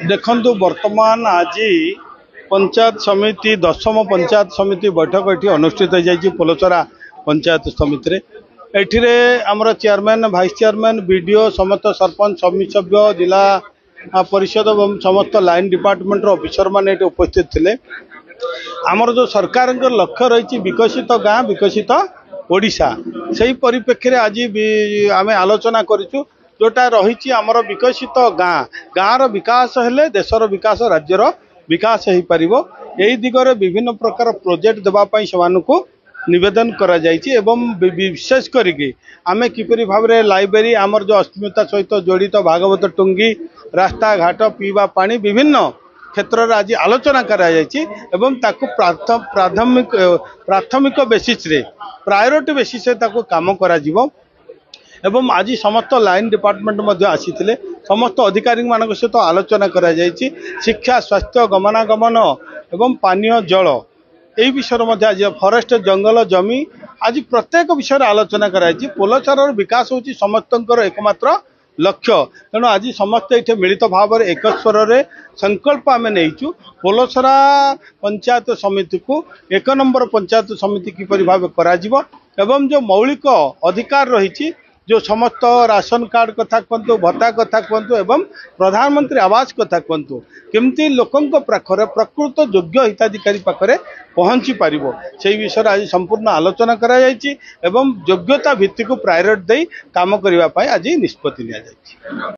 देखु वर्तमान आज पंचायत समिति 10म पंचायत समिति बैठक ये अनुष्ठित हो पोलचरा पंचायत समिति एठिरे आमर चेयरमैन वाइस चेयरमैन बीडीओ समस्त सरपंच समिति सभ्य जिला परिषद और समस्त लाइन डिपार्टमेंट ऑफिसर मैंने उपस्थित थे। आमर जो सरकार लक्ष्य रही विकसित गाँ विकसित ओडिशा से परिप्रेक्षी आज आम आलोचना करूँ जोटा रही आमर विकसित गाँ गाँर विकास हेले देशर विकास राज्यर विकास हो पार यही दिगरे विभिन्न प्रकार प्रोजेक्ट देवाई से निवेदन करा जायछि एवं विशेष करके आमे किपरि भाव रे लाइब्रेरी आमर जो अस्मिता सहित जड़ित भागवत टुंगी रास्ता घाट पीवा पानी विभिन्न क्षेत्र में आज आलोचना करा जायछि एवं ताकु प्राथमिक बेसिस रे प्रायोरिटी बेसिस रे ताकु काम करा जिवो एवं आज समस्त लाइन डिपार्टमेंट मध्य आसीथिले समस्त अधिकारी मानक सहित आलोचना करा जायछि शिक्षा स्वास्थ्य गमनागमन एवं पानीय जल यही विषय में आज फरेस्ट जंगल जमी आज प्रत्येक विषय आलोचना कराई पोलचर विकास होची समस्तंकर एकमात्र लक्ष्य तेणु आज समस्त ये मिलित भाव में एक स्वर रे संकल्प आम नहीं पोलचरा पंचायत समिति को 1 नंबर पंचायत समिति किपरि भाव करा जिवो एवं जो मौलिक अधिकार रही जो समस्त राशन कार्ड कथा कहतु भत्ता कथा कहतु एवं प्रधानमंत्री आवास कथा कहतु केमती लोकों पाखरे प्रकृत योग्य हिताधिकारी पाखरे पहुँची पार से विषय आज संपूर्ण आलोचना करा एवं योग्यता भित्तिक प्रायोरिटी दे काम करने आज निष्पत्ति लिया।